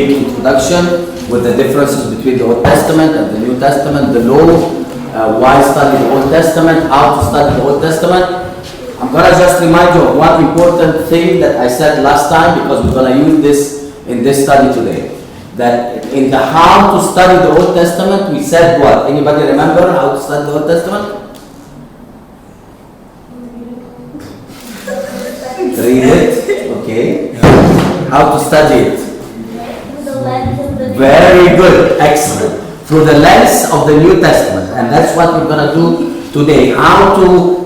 big introduction with the differences between the Old Testament and the New Testament, the law, why study the Old Testament, how to study the Old Testament. I'm going to just remind you of one important thing that I said last time, because we're going to use this in this study today. That in the how to study the Old Testament, we said what? Anybody remember how to study the Old Testament? Read it. Okay. How to study it? Very good. Excellent. Through the lens of the New Testament. And that's what we're going to do today. How to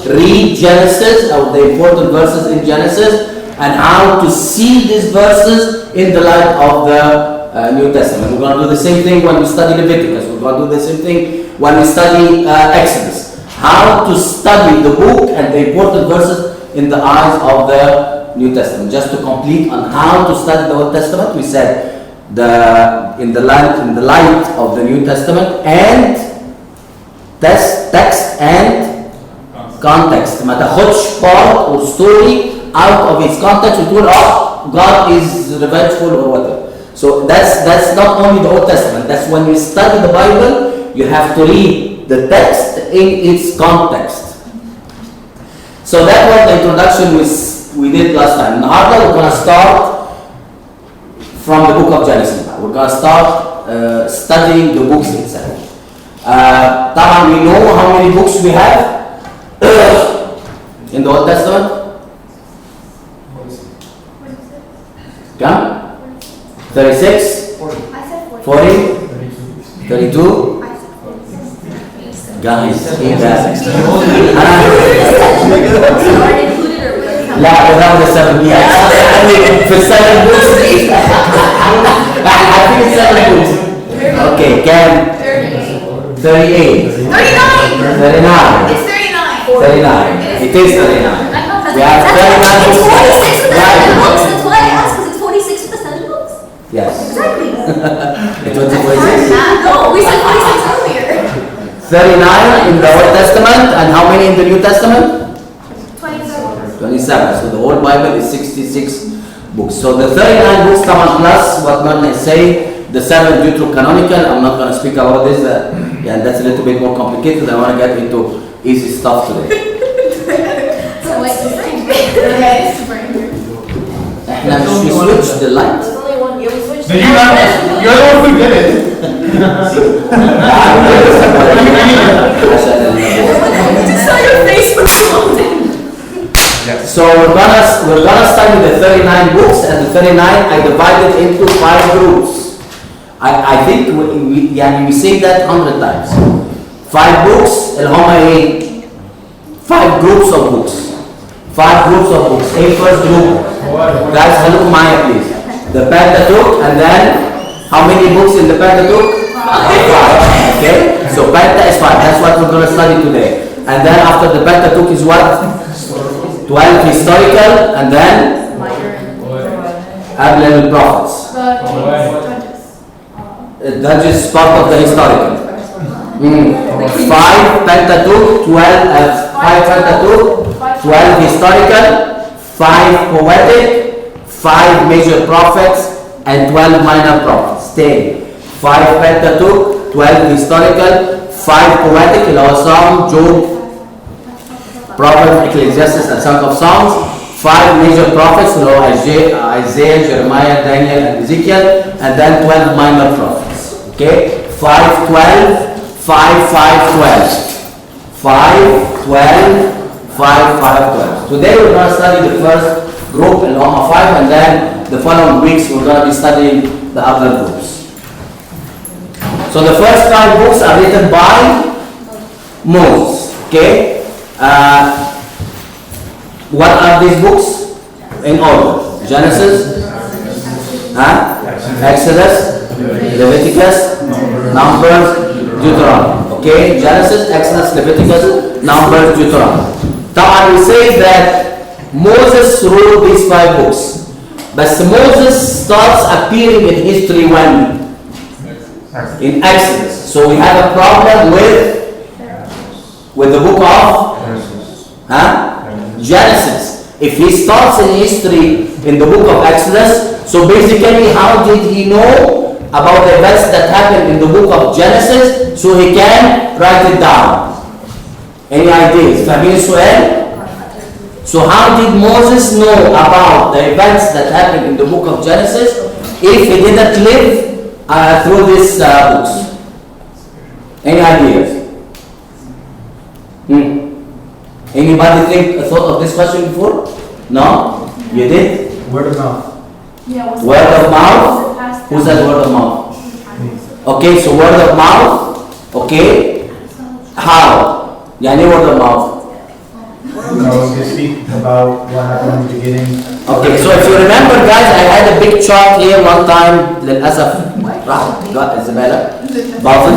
read Genesis, or the important verses in Genesis, and how to see these verses in the light of the New Testament. We're going to do the same thing when we study Leviticus. We're going to do the same thing when we study Exodus. How to study the book and the important verses in the eyes of the New Testament. Just to complete on how to study the Old Testament, we said in the light of the New Testament and text and context. ما تاخدش part or story out of its context وتقول God is revengeful or whatever. So that's not only the Old Testament. That's when you study the Bible, you have to read the text in its context. So that was the introduction we did last time. Now we're going to start from the book of Genesis. We're going to start studying the books itself. طبعا we know how many books we have in the Old Testament. Come? 36? 40? 32? Guys, eat that. لا without the 7 years. For 7 books. I think it's 7 books. Okay, can 38. 39. It's 39. 39. It is 39. We have 39 books. That's why I asked, because it's 46% of books. Yes. Exactly. It was 46? No, we said 46 earlier. 39 in the Old Testament, and how many in the New Testament? 27. 27. So the whole Bible is 66 books. So the 39 books plus what Martin is saying, the 7 Deuterocanonical. I'm not going to speak about this. Yeah, that's a little bit more complicated. I want to get into easy stuff today. So what's the same? Okay, it's right here. Now we switch the light. There's only one. Yeah, we switched. You're the one who did it. Just saw your face when you walked in. So we're gonna study the 39 books, and the 39 I divided into 5 groups. I think we say that 100 times. 5 books اللي هما ايه؟ 5 groups of books. 5 groups of books. A first group. Guys, خليكم معايا please. The Pentateuch, and then how many books in the Pentateuch? 5. Okay? So Penta is 5. That's what we're going to study today. And then after the Pentateuch is what? 12 historical, and then Abel prophets. Judges is part of the historical. 5 Pentateuch, 5 Pentateuch, 12 historical, 5 poetic, 5 major prophets, and 12 minor prophets. 10. 5 Pentateuch, 12 historical, 5 poetic, Psalm, Job, Proverbs, Ecclesiastes, and Song of Songs. 5 major prophets, Isaiah, Jeremiah, Daniel, and Ezekiel, and then 12 minor prophets. Okay? 5, 12, 5, 5, 12. 5, 12, 5, 5, 12. Today we're going to study the first group in Loma 5, and then the following weeks we're going to be studying the other groups. So the first 5 books are written by Moses. Okay? What are these books? In order. Genesis, Exodus, Leviticus, Numbers, Deuteronomy. Okay? Genesis, Exodus, Leviticus, Numbers, Deuteronomy. Now we say that Moses wrote these 5 books. But Moses starts appearing in history when? In Exodus. So we have a problem with the book of Genesis. If he starts in history in the book of Exodus, So basically, how did he know about the events that happened in the book of Genesis so he can write it down? Any ideas? فاهمين السؤال? So how did Moses know about the events that happened in the book of Genesis if he didn't live through these books? Any ideas? Anybody thought of this question before? No? You did? Word of mouth. Word of mouth? Who said word of mouth? Okay, so word of mouth. Okay. How? يعني word of mouth? So they speak about what happened in the beginning. Okay, so if you remember guys, I had a big chart here one time. للأسف راح الزبالة باطل.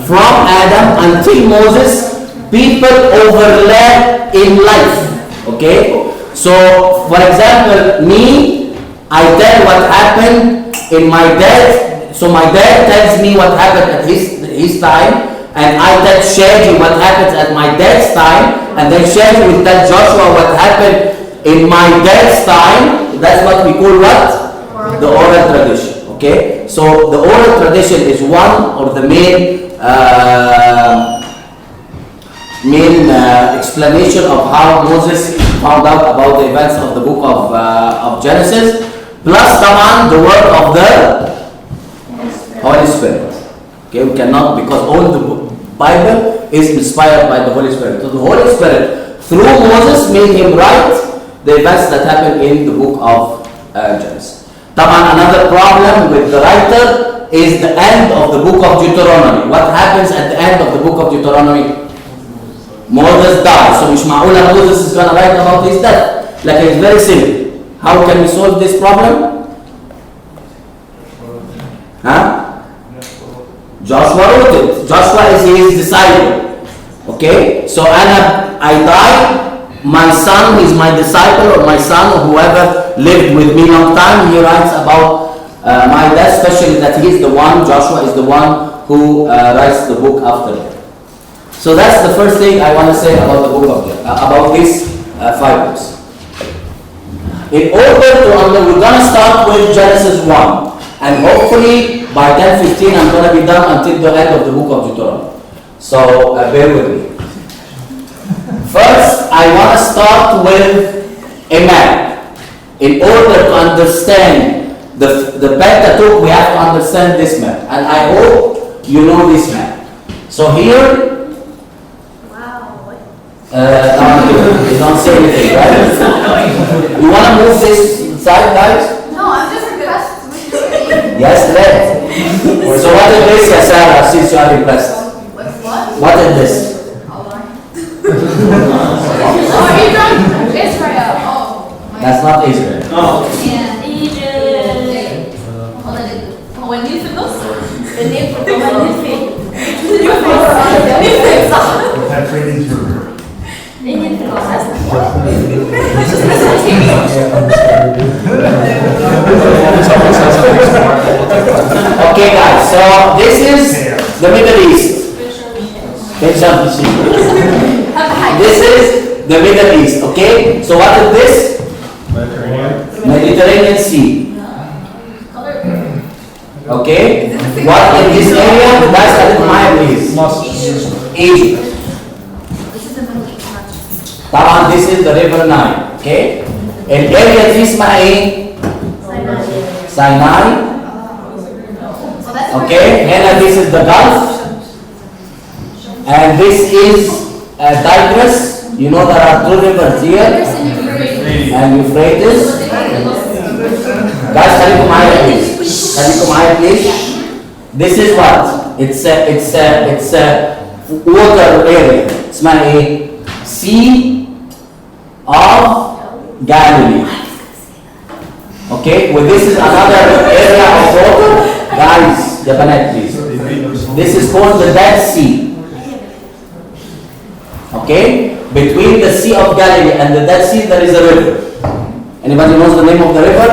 From Adam until Moses, people overlap in life. Okay? So, for example, me, I tell what happened in my dad. So my dad tells me what happened at his time, and I tell Shaggy what happens at my dad's time, and then Shaggy will tell Joshua what happened in my dad's time. That's what we call what? The oral tradition. Okay? So the oral tradition is one of the main explanation of how Moses found out about the events of the book of Genesis, plus the word of the Holy Spirit. Okay, we cannot, because all the Bible is inspired by the Holy Spirit. So the Holy Spirit, through Moses, made him write the events that happened in the book of Genesis. Another problem with the writer is the end of the book of Deuteronomy. What happens at the end of the book of Deuteronomy? Moses dies. So مش معقولة Moses is going to write about his death. Like, it's very simple. How can we solve this problem? Joshua wrote it. Joshua is his disciple. Okay? So I died, my son is my disciple, or my son, or whoever lived with me long time, he writes about my death, especially that he is the one, Joshua is the one who writes the book after him. So that's the first thing I want to say about the book of about these 5 books. In order to we're going to start with Genesis 1. And hopefully by 10:15 I'm going to be done until the end of the book of Deuteronomy. So bear with me. First, I want to start with a map. In order to understand the Pentateuch, we have to understand this map. And I hope you know this map. So here, you don't say anything, right? You want to move this side, guys? No, I'm just impressed with your Yes, red. So what is this, Sarah, since you are impressed? What? What is this? Israel. Oh. That's not Israel. Yeah. Egypt. When you see those? The name for That's right into your Okay, guys, so this is the Middle East. This is the Middle East, okay? So what is this? Mediterranean Sea. Okay? What in this area? Guys, have it in mind, please. Egypt. طبعا this is the river Nile, okay? الاريا دي اسمها ايه؟ Sinai. Okay, هنا this is the Gulf. And this is Tigris. You know there are 2 rivers here. And Euphrates. Guys, خليكم معايا please. خليكم معايا please. This is what? It's a water area. اسمها ايه؟ Sea of Galilee. Okay, well this is another area of water. Guys, the banana please. This is called the Dead Sea. Okay, between the Sea of Galilee and the Dead Sea there is a river. Anybody knows the name of the river?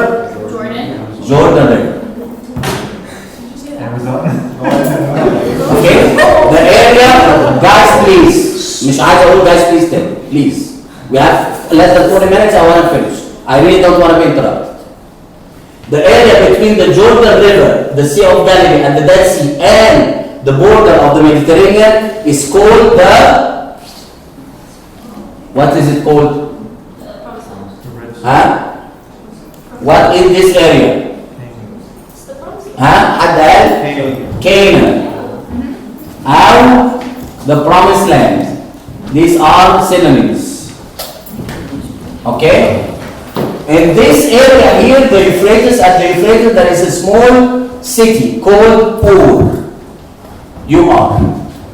Jordan River. Okay, the area, guys please. مش عايز اقول guys please tell. Please. We have less than 20 minutes, I want to finish. I really don't want to be interrupted. The area between the Jordan River, the Sea of Galilee, and the Dead Sea, and the border of the Mediterranean is called the, what is it called? Huh? What is this area? Huh? حد قال؟ Canaan. Or the Promised Land. These are synonyms. Okay? In this area here, the Euphrates, at the Euphrates, there is a small city called Ur.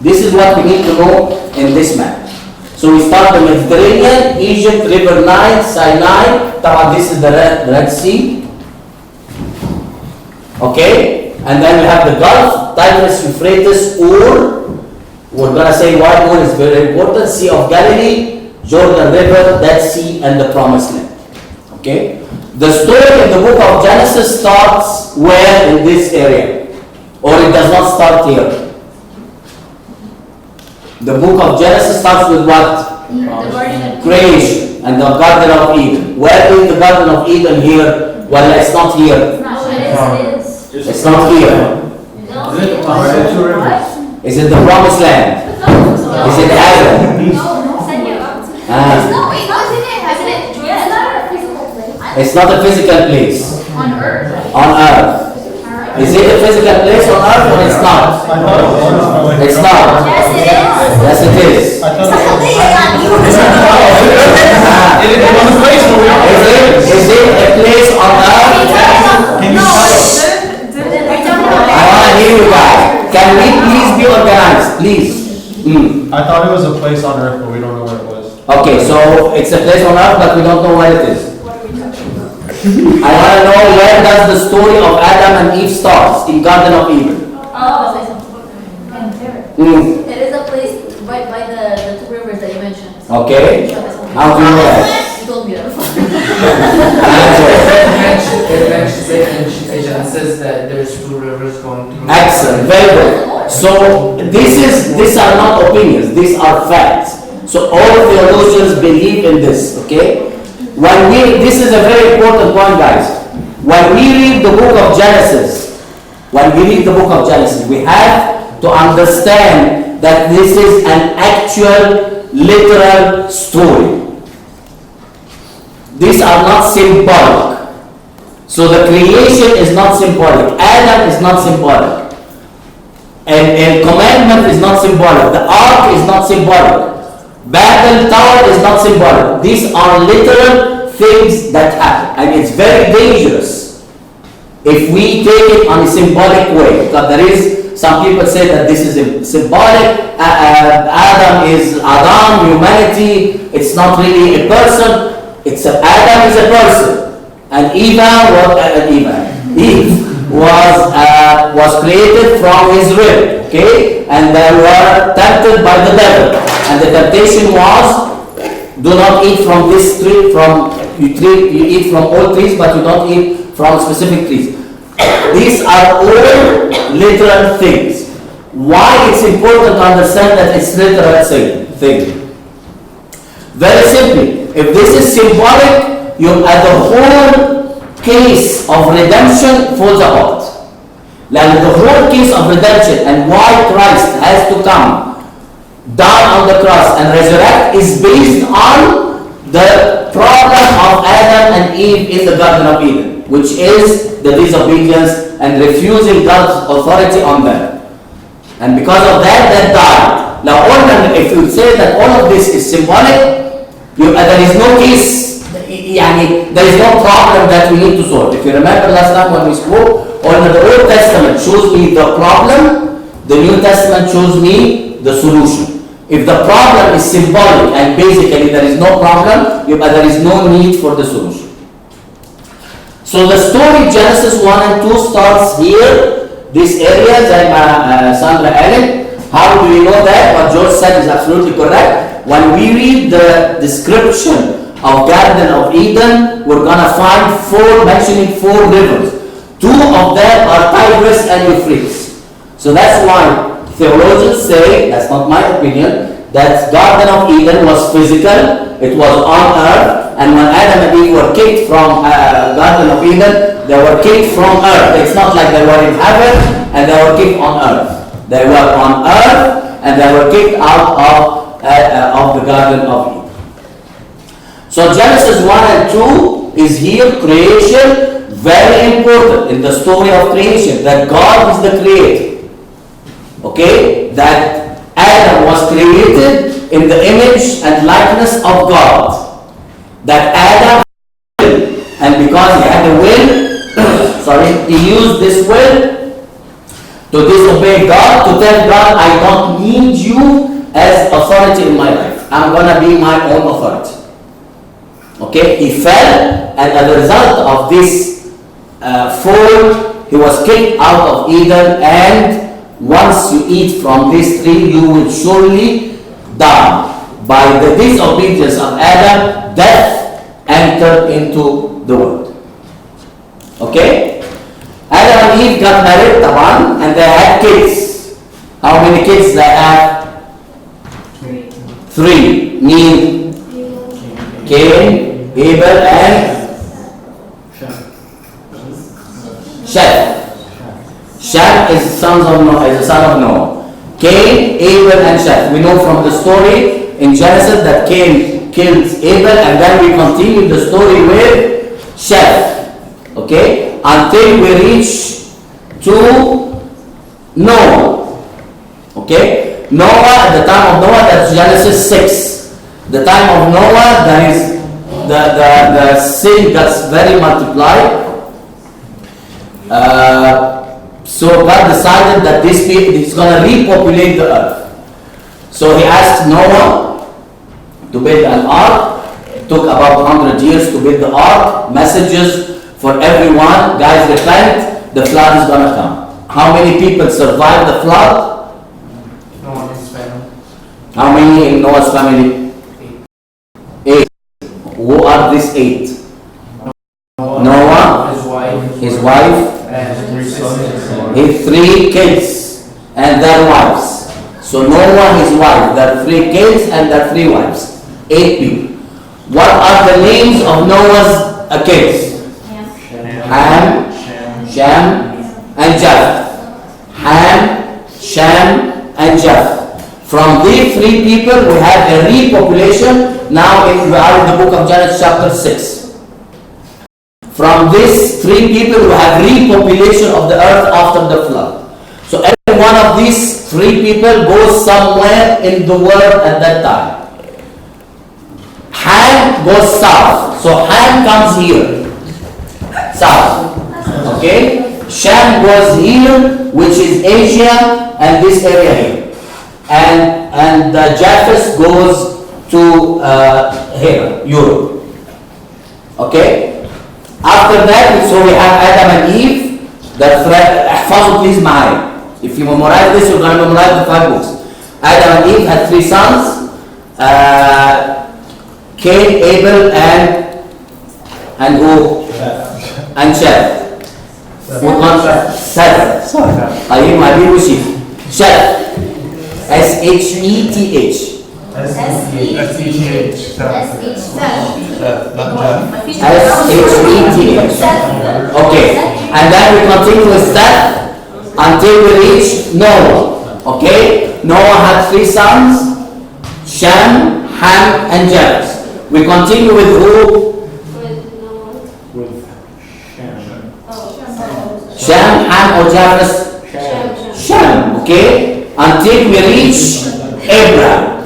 This is what we need to know in this map. So we start the Mediterranean, Egypt, River Nile, Sinai. This is the Red Sea. Okay? And then we have the Gulf, Tigris, Euphrates, Ur. We're going to say why Ur is very important. Sea of Galilee, Jordan River, Dead Sea, and the Promised Land. Okay? The story in the book of Genesis starts where in this area? Or it does not start here? The book of Genesis starts with what? Creation and the Garden of Eden. Where is the Garden of Eden here? Well, it's not here. It's not here. Is it the Promised Land? Is it Adam? It's not a physical place. On earth. On earth. Is it a physical place on earth or it's not? It's not. Yes, it is. Is it a place on earth? I want to hear you guys. Can we please be organized? Please. I thought it was a place on earth, but we don't know where it was. Okay, so it's a place on earth, but we don't know where it is. I want to know where does the story of Adam and Eve starts in Garden of Eden. It is a place right by the two rivers that you mentioned. Okay. How do you know that? You told me that. It says that there's two rivers going through. Excellent, very good. So these are not opinions, these are facts. So all theologians believe in this, okay? This is a very important point, guys. When we read the book of Genesis, we have to understand that this is an actual, literal story. These are not symbolic. So the creation is not symbolic. Adam is not symbolic. And commandment is not symbolic. The ark is not symbolic. Babel Tower is not symbolic. These are literal things that happen. And it's very dangerous if we take it on a symbolic way. Because some people say that this is symbolic. Adam is Adam, humanity. It's not really a person. Adam is a person. And Eve was created from his rib. Okay? And they were tempted by the devil. And the temptation was, do not eat from this tree, you eat from all trees, but you don't eat from specific trees. These are all literal things. Why it's important to understand that it's literal thing? Very simply, if this is symbolic, the whole case of redemption falls apart. Like the whole case of redemption and why Christ has to come down on the cross and resurrect is based on the problem of Adam and Eve in the Garden of Eden, which is the disobedience and refusing God's authority on them. And because of that, they died. Now, if you say that all of this is symbolic, there is no case, there is no problem that we need to solve. If you remember last time when we spoke, the Old Testament shows me the problem, the New Testament shows me the solution. If the problem is symbolic and basically there is no problem, there is no need for the solution. So the story Genesis 1 and 2 starts here, this area, Sandra Allen. How do we know that? What George said is absolutely correct. When we read the description of Garden of Eden, we're going to find mentioning four rivers. Two of them are Tigris and Euphrates. So that's why theologians say, that's not my opinion, that Garden of Eden was physical, it was on earth, and when Adam and Eve were kicked from Garden of Eden, they were kicked from earth. It's not like they were in heaven and they were kicked on earth. They were on earth and they were kicked out of the Garden of Eden. So Genesis 1 and 2 is here creation, very important in the story of creation, that God is the creator. Okay? That Adam was created in the image and likeness of God. That Adam, and because he had a will, he used this will to disobey God, to tell God, I don't need you as authority in my life. I'm going to be my own authority. Okay? He fell, and as a result of this fall, he was kicked out of Eden, and once you eat from this tree, you will surely die. By the disobedience of Adam, death entered into the world. Okay? Adam and Eve got married, taban, and they had kids. How many kids they had? 3. Mean Cain, Abel, and Seth. Shem is the son of Noah. Cain, Abel, and Seth. We know from the story in Genesis that Cain killed Abel, and then we continue the story with Seth. Okay? Until we reach to Noah. Okay? Noah, at the time of Noah, that's Genesis 6. The time of Noah, there is the sin that's very multiplied. So God decided that he's going to repopulate the earth. So he asked Noah to build an ark. It took about 100 years to build the ark. Messages for everyone. Guys, repent. The flood is going to come. How many people survived the flood? Noah and his family. How many in Noah's family? 8. Who are these 8? Noah, his wife, and 3 sons. his 3 kids and their wives. So Noah, his wife, their 3 kids and their 3 wives. 8 people. What are the names of Noah's kids? Ham, Shem, and Japheth. Ham, Shem, and Japheth. From these 3 people, we have a repopulation. Now we are in the book of Genesis chapter 6. From these 3 people, we have repopulation of the earth after the flood. So every one of these 3 people goes somewhere in the world at that time. Ham goes south. So Ham comes here. South. Okay? Shem goes here, which is Asia, and this area here. And Japheth goes to here, Europe. Okay? After that, so we have Adam and Eve. احفظوا please معايا. If you memorize this, you're going to memorize the 5 books. Adam and Eve had 3 sons. Cain, Abel, and who? And Seth. Seth. طيب ما بيه وشي. Seth. S-H-E-T-H. S-E-T-H. S-H-E-T-H. Okay. And then we continue with Seth until we reach Noah. Okay? Noah had 3 sons, Shem, Ham, and Japheth. We continue with who? With Shem. Shem, Ham, or Japheth? Shem. Okay? Until we reach Abraham.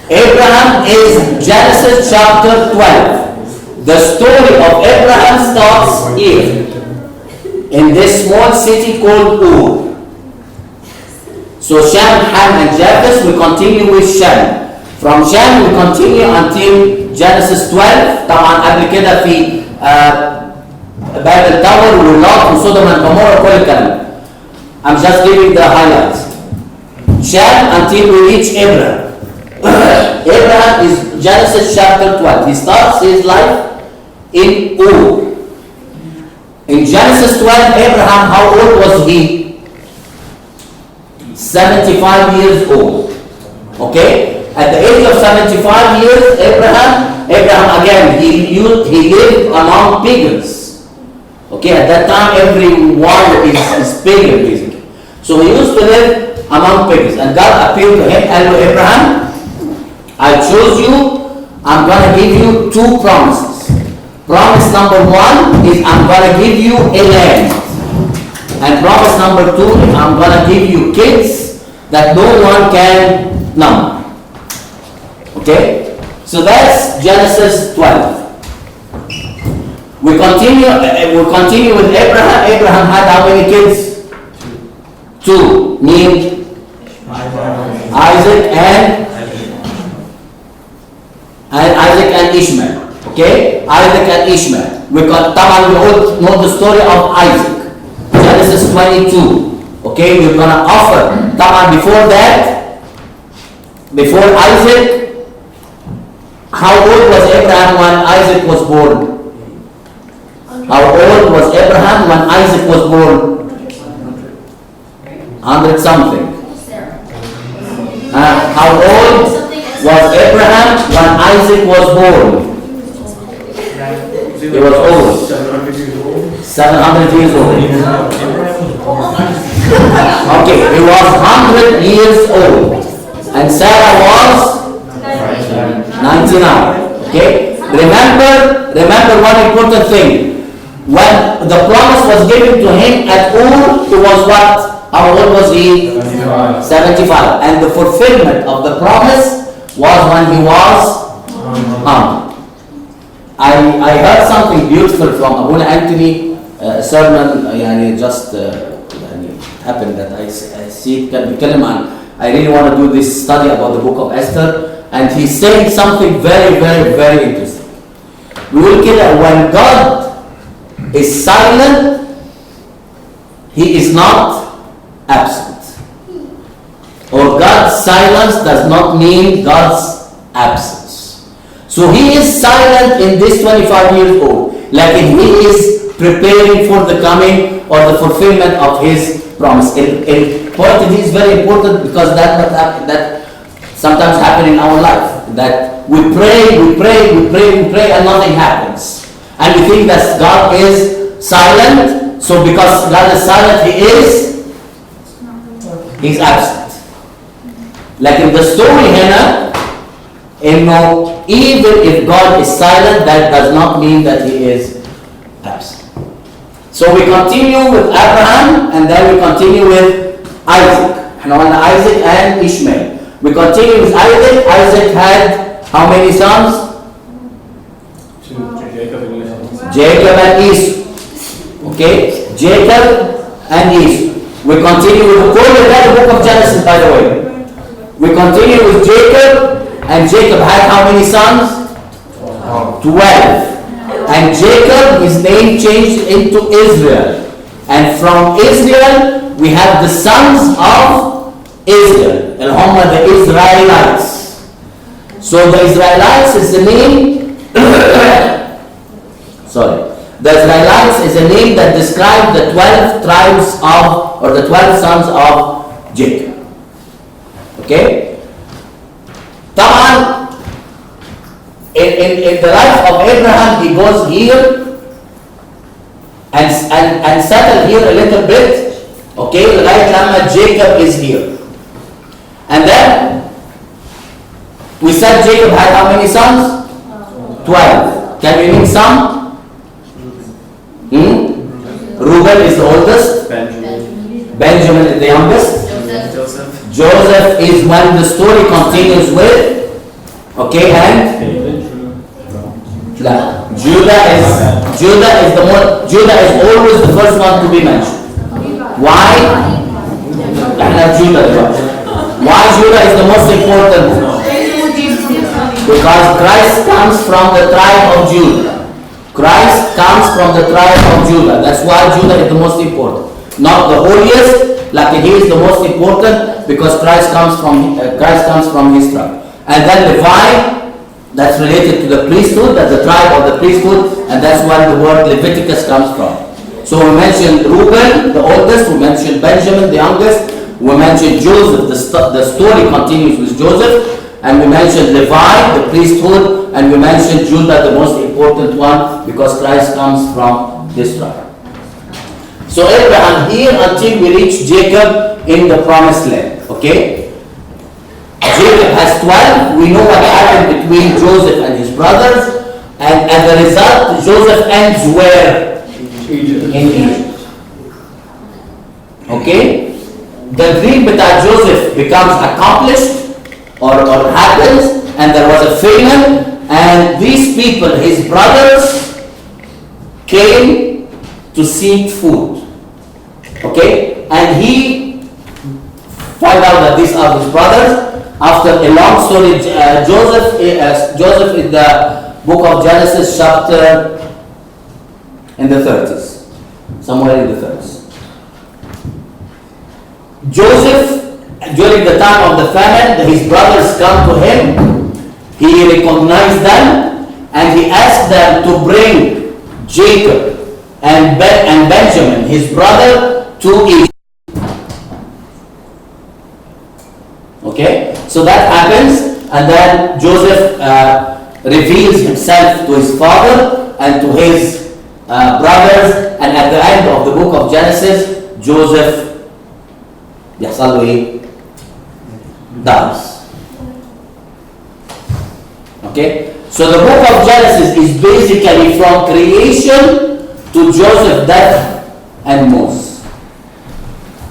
Abraham is Genesis chapter 12. The story of Abraham starts here, in this small city called Ur. So Shem, Ham, and Japheth, we continue with Shem. From Shem we continue until Genesis 12. طبعا قبل كده في بابل تاور ولوط وسودوم and Gomorrah كل الكلام. I'm just giving the highlights. Shem until we reach Abraham. Abraham is Genesis chapter 12. He starts his life in Ur. In Genesis 12, Abraham, how old was he? 75 years old. Okay? At the age of 75 years, Abraham again, he lived among pagans. Okay, at that time everyone is pagan basically. So he used to live among pagans. And God appeared to him, hello Abraham, I chose you, I'm going to give you two promises. Promise number one is I'm going to give you a land. And promise number two, I'm going to give you kids that no one can number. Okay? So that's Genesis 12. We continue with Abraham. Abraham had how many kids? Two. Named Isaac and Ishmael. Okay? Isaac and Ishmael. We all know the story of Isaac. Genesis 22. Okay, we're gonna offer. Before Isaac, how old was Abraham when Isaac was born? How old was Abraham when Isaac was born? 100 something. How old was Abraham when Isaac was born? He was old. 700 years old. Okay, he was 100 years old. And Sarah was 99. Okay? Remember one important thing. When the promise was given to him at Ur, he was what? How old was he? 75. And the fulfillment of the promise was when he was 100. I heard something beautiful from Abuna Anthony, a sermon just happened that I see it بيتكلم عن I really want to do this study about the book of Esther, and he's saying something very, very, very interesting. We will get that when God is silent, he is not absent. Or God's silence does not mean God's absence. So he is silent in this 25 years old, like he is preparing for the coming or the fulfillment of his promise. Point is very important because that sometimes happen in our life. That we pray, and nothing happens. And we think that God is silent, so because God is silent, he's absent. Like in the story here, even if God is silent, that does not mean that he is absent. So we continue with Abraham, and then we continue with Isaac. Isaac and Ishmael. We continue with Isaac. Isaac had how many sons? Jacob and Esau. Okay? Jacob and Esau. We continue with the book of Genesis, by the way. We continue with Jacob, and Jacob had how many sons? 12. And Jacob, his name changed into Israel. And from Israel, we have the sons of Israel. And هم the Israelites. So the Israelites is the name, the Israelites is a name that describes the 12 tribes of, or the 12 sons of Jacob. Okay? طبعا in the life of Abraham, he goes here and settle here a little bit. Okay, لغاية لما Jacob is here. And then we said Jacob had how many sons? 12. Can you name some? Reuben is the oldest. Benjamin is the youngest. Joseph is when the story continues with. Okay, and Judah is always the first one to be mentioned. Why? Why Judah is the most important? Because Christ comes from the tribe of Judah. Christ comes from the tribe of Judah. That's why Judah is the most important. Not the holiest, like he is the most important because Christ comes from his tribe. And then Levi, that's related to the priesthood, that's the tribe of the priesthood, and that's where the word Leviticus comes from. So we mentioned Reuben, the oldest, we mentioned Benjamin, the youngest, we mentioned Joseph, the story continues with Joseph, and we mentioned Levi, the priesthood, and we mentioned Judah, the most important one, because Christ comes from this tribe. So Abraham here until we reach Jacob in the promised land. Okay? Jacob has 12. We know what happened between Joseph and his brothers, and as a result, Joseph ends where? In Egypt. Okay? The dream that Joseph becomes accomplished or happens, and there was a famine, and these people, his brothers, came to seek food. Okay? And he found out that these are his brothers. After a long story, Joseph in the book of Genesis, chapter in the 30s, somewhere in the 30s. Joseph, during the time of the famine, his brothers come to him. He recognized them, and he asked them to bring Jacob and Benjamin, his brother, to Egypt. Okay, so that happens, and then Joseph reveals himself to his father and to his brothers, and at the end of the book of Genesis, Joseph يحصل له ايه؟ dies. Okay, so the book of Genesis is basically from creation to Joseph's death and Moses.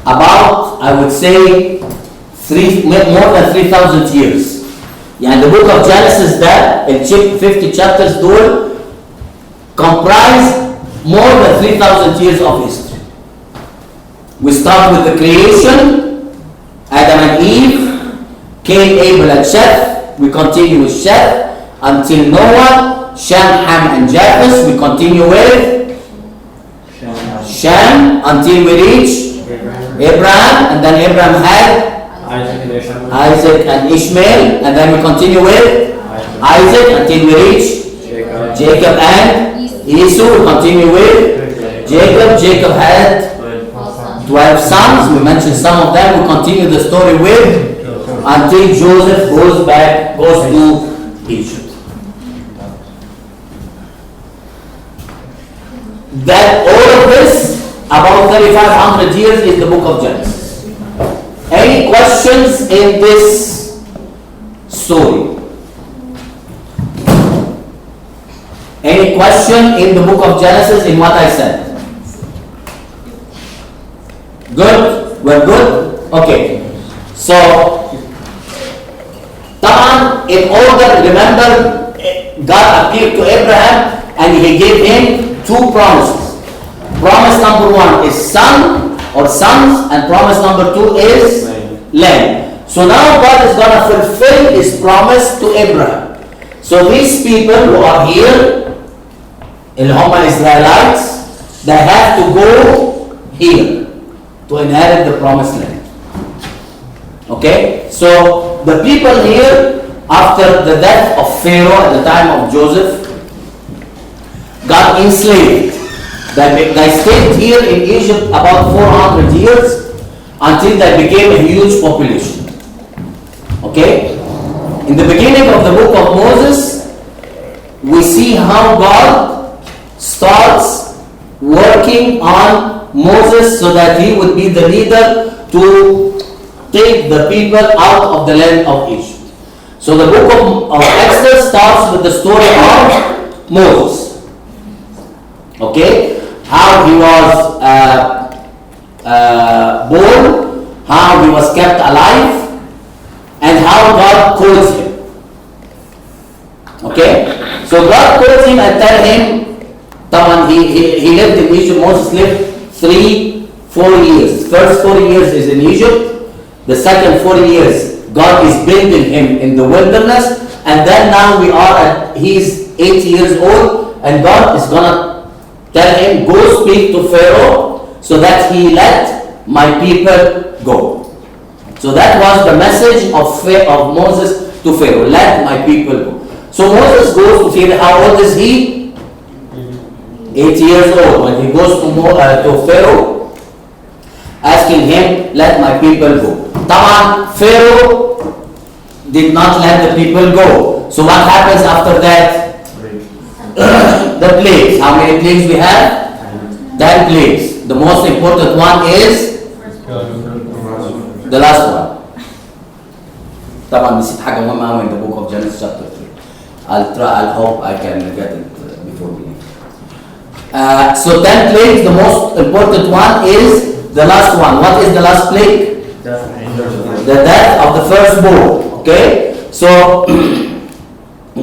About, I would say, more than 3,000 years. And the book of Genesis that in 50 chapters دول comprise more than 3,000 years of history. We start with the creation, Adam and Eve, Cain, Abel, and Seth. We continue with Seth until Noah, Shem, Ham, and Japheth. We continue with Shem until we reach Abraham, and then Abraham had Isaac and Ishmael, and then we continue with Isaac until we reach Jacob and Esau. We continue with Jacob. Jacob had 12 sons. We mentioned some of them. We continue the story with until Joseph goes to Egypt. That all of this, about 3,500 years, is the book of Genesis. Any questions in this story? Any question in the book of Genesis in what I said? Good? We're good? Okay. So, in order, remember, God appeared to Abraham and he gave him two promises. Promise number one is son or sons, and promise number two is land. So now God is going to fulfill his promise to Abraham. So these people who are here, in Homa Israelites, they have to go here to inherit the promised land. Okay? So the people here, after the death of Pharaoh at the time of Joseph, got enslaved. They stayed here in Egypt about 400 years until they became a huge population. Okay? In the beginning of the book of Moses, we see how God starts working on Moses so that he would be the leader to take the people out of the land of Egypt. So the book of Exodus starts with the story of Moses. Okay? How he was born, how he was kept alive, and how God calls him. Okay? So God calls him and tell him, he lived in Egypt. Moses lived 4 years. First 4 years is in Egypt. The second 4 years, God is building him in the wilderness. And then now he's 8 years old, and God is going to tell him, go speak to Pharaoh so that he let my people go. So that was the message of Moses to Pharaoh, let my people go. So Moses goes to Pharaoh. How old is he? 8 years old. When he goes to Pharaoh, asking him, let my people go. Pharaoh did not let the people go. So what happens after that? The plagues. How many plagues we have? 10 plagues. The most important one is the last one. طبعا نسيت حاجة مهمة أوي in the book of Genesis chapter 3. I'll hope I can get it before we leave. So 10 plagues, the most important one is the last one. What is the last plague? The death of the firstborn. Okay? So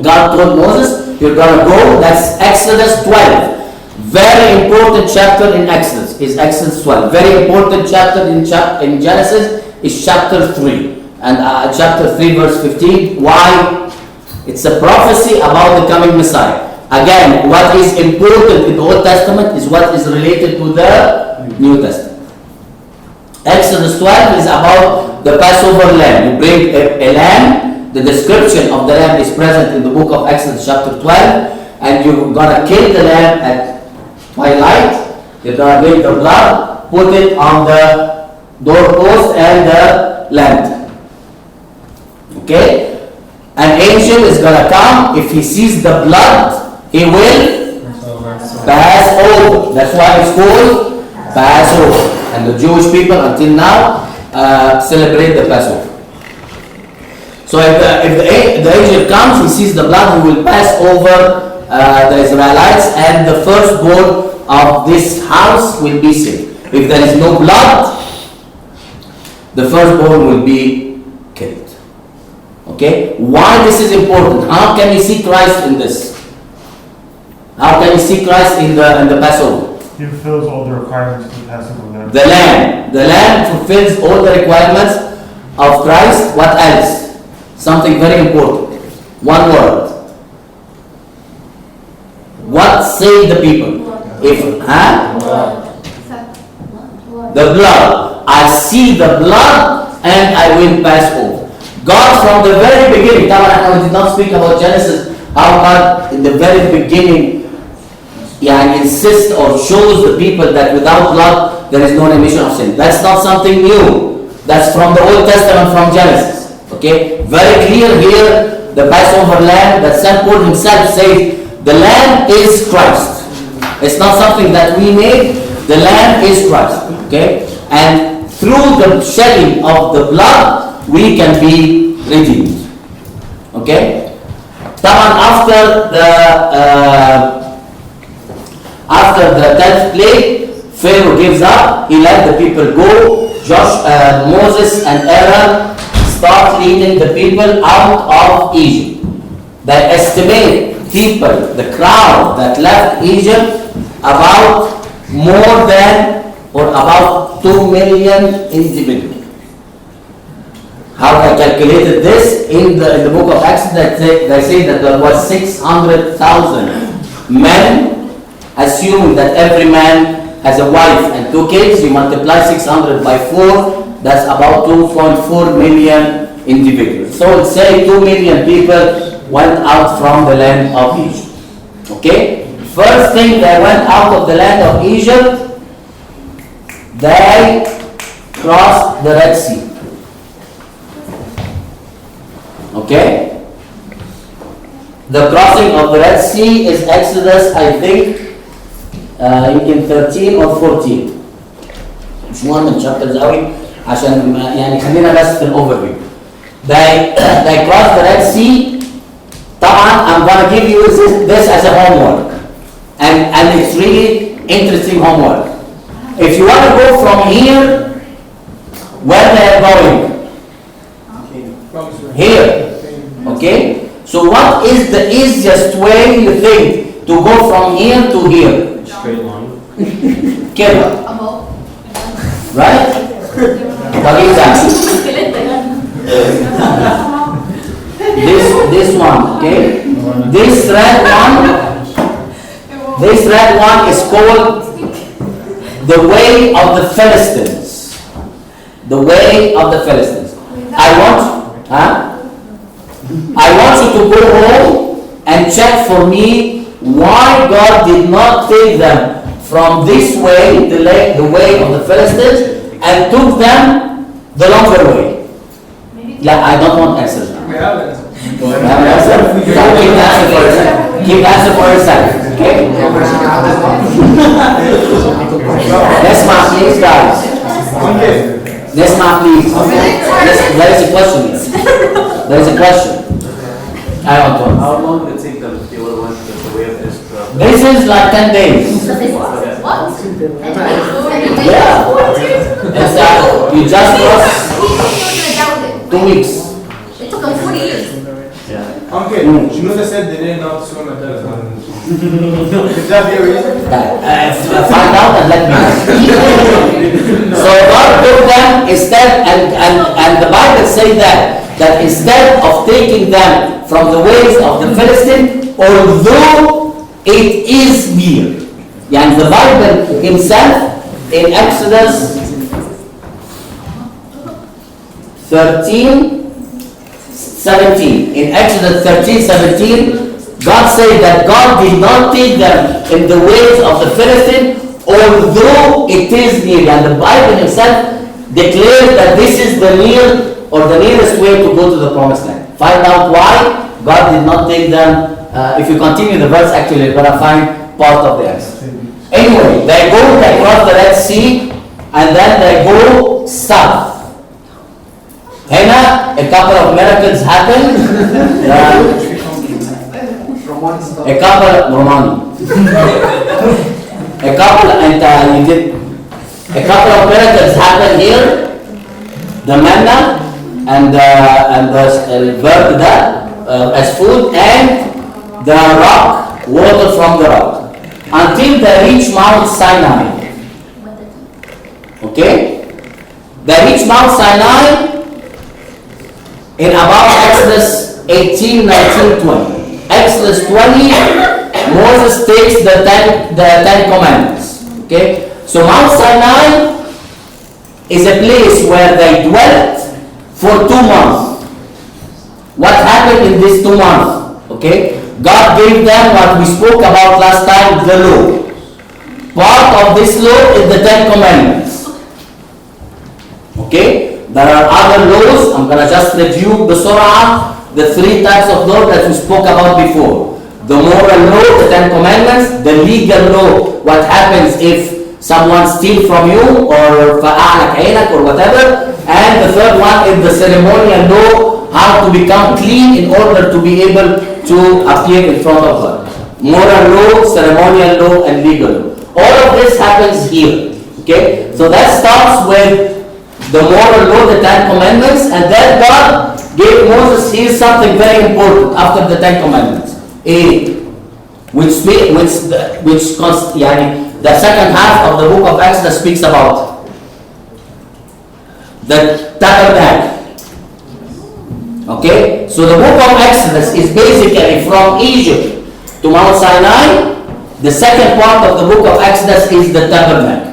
God told Moses, you're gonna go. That's Exodus 12. Very important chapter in Exodus is Exodus 12. Very important chapter in Genesis is chapter 3. And chapter 3 verse 15. Why? It's a prophecy about the coming Messiah. Again, what is important in the Old Testament is what is related to the New Testament. Exodus 12 is about the Passover lamb. You bring a lamb. The description of the lamb is present in the book of Exodus chapter 12. And you're going to kill the lamb at twilight. You're going to bring the blood, put it on the doorpost and the lantern. Okay? An angel is going to come. If he sees the blood, he will pass over. That's why it's called Passover. And the Jewish people until now celebrate the Passover. So if the angel comes, he sees the blood, he will pass over the Israelites, and the firstborn of this house will be saved. If there is no blood, the firstborn will be killed. Okay? Why this is important? How can we see Christ in this? How can we see Christ in the Passover? He fulfills all the requirements of the Passover lamb. The lamb fulfills all the requirements of Christ. What else? Something very important. One word. What say the people? The blood. I see the blood and I will pass over. God from the very beginning, we did not speak about Genesis, how God in the very beginning insists or shows the people that without blood there is no remission of sin. That's not something new. That's from the Old Testament, from Genesis. Okay? Very clear here, the Passover lamb that St. Paul himself says, the lamb is Christ. It's not something that we made. The lamb is Christ. Okay? And through the shedding of the blood, we can be redeemed. Okay? After the 10th plague, Pharaoh gives up. He let the people go. Moses and Aaron start leading the people out of Egypt. They estimate people, the crowd that left Egypt, about more than or about 2 million individuals. How I calculated this? In the book of Exodus, they say that there was 600,000 men, assuming that every man has a wife and 2 kids. You multiply 600 by 4, that's about 2.4 million individuals. So let's say 2 million people went out from the land of Egypt. Okay? First thing, they went out of the land of Egypt, they crossed the Red Sea. Okay? The crossing of the Red Sea is Exodus, I think, يمكن 13 or 14. مش مهم الشابترز قوي عشان خلينا بس في الاوفرفيو. They crossed the Red Sea. طبعا I'm gonna give you this as a homework, and it's really interesting homework. If you want to go from here, where they are going? Here. Okay? So what is the easiest way you think to go from here to here? Straight line. كده. Right? What is that? This one, okay? This red one is called the way of the Philistines. The way of the Philistines. I want you to go home and check for me why God did not take them from this way, the way of the Philistines, and took them the longer way. I don't want answers now. We have it. You have an answer? Now keep the answer for yourself. Keep the answer for yourself. Okay? Nesma, please, guys. Nesma, please. There is a question here. There is a question. I want to. How long did it take them to deal with the way of this? This is like 10 days. What? Yeah. It's you just lost 2 weeks. It took them 40 years. Okay, شنو ده said they didn't know swim at that time? Is that the reason? Find out and let me know. So God took them instead, and the Bible says that instead of taking them from the ways of the Philistine, although it is near. And the Bible himself in Exodus 13:17. In Exodus 13:17, God said that God did not take them in the ways of the Philistine, although it is near. And the Bible itself declares that this is the near or the nearest way to go to the promised land. Find out why God did not take them. If you continue the verse, actually you're going to find part of the answer. Anyway, they cross the Red Sea, and then they go south. Hena, a couple of miracles happened. A couple of Romani. A couple of miracles happened here. The manna and the bird as food, and the rock, water from the rock, until they reach Mount Sinai. Okay? They reach Mount Sinai in about Exodus 18, 19, 20. Exodus 20, Moses takes the Ten Commandments. Okay? So Mount Sinai is a place where they dwelt for 2 months. What happened in these 2 months? Okay? God gave them what we spoke about last time, the law. Part of this law is the Ten Commandments. Okay? There are other laws. I'm going to just review the the 3 types of law that we spoke about before. The moral law, the Ten Commandments, the legal law, what happens if someone steals from you or فَأَعْلَكْ عَيْنَكْ or whatever. And the third one is the ceremonial law, how to become clean in order to be able to appear in front of God. Moral law, ceremonial law, and legal law. All of this happens here. Okay? So that starts with the moral law, the Ten Commandments, and then God gave Moses, here's something very important after the Ten Commandments. The second half of the book of Exodus speaks about the tabernacle. Okay? So the book of Exodus is basically from Egypt to Mount Sinai. The second part of the book of Exodus is the tabernacle.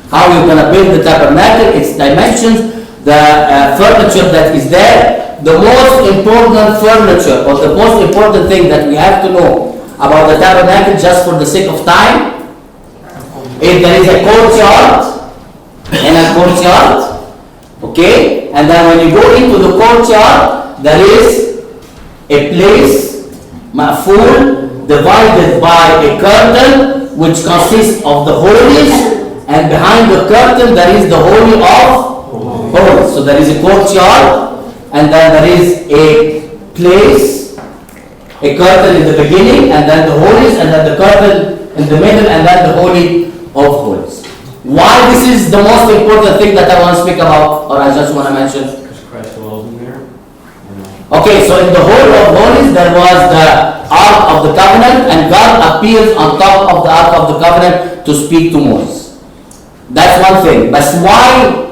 How you're going to build the tabernacle, its dimensions, the furniture that is there. The most important furniture or the most important thing that we have to know about the tabernacle, just for the sake of time, is there is a courtyard and a courtyard. Okay? And then when you go into the courtyard, there is a place, ma'ful, divided by a curtain which consists of the holies, and behind the curtain there is the holy of holies. So there is a courtyard, and then there is a place, a curtain in the beginning, and then the holies, and then the curtain in the middle, and then the holy of holies. Why this is the most important thing that I want to speak about, or I just want to mention? Because Christ dwells in there. Okay, so in the Holy of Holies there was the Ark of the Covenant, and God appears on top of the Ark of the Covenant to speak to Moses. That's one thing. But why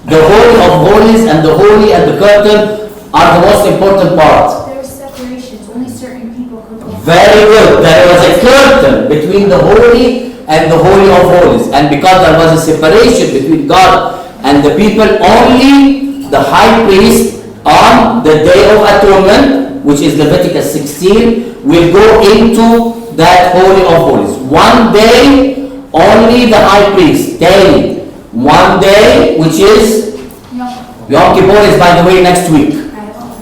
the Holy of Holies and the Holy and the curtain are the most important part? There was separations. Only certain people could go. Very good. There was a curtain between the Holy and the Holy of Holies. And because there was a separation between God and the people, only the high priest on the Day of Atonement, which is Leviticus 16, will go into that Holy of Holies. One day, only the high priest. Daily. One day, which is Yom Kippur, is by the way next week.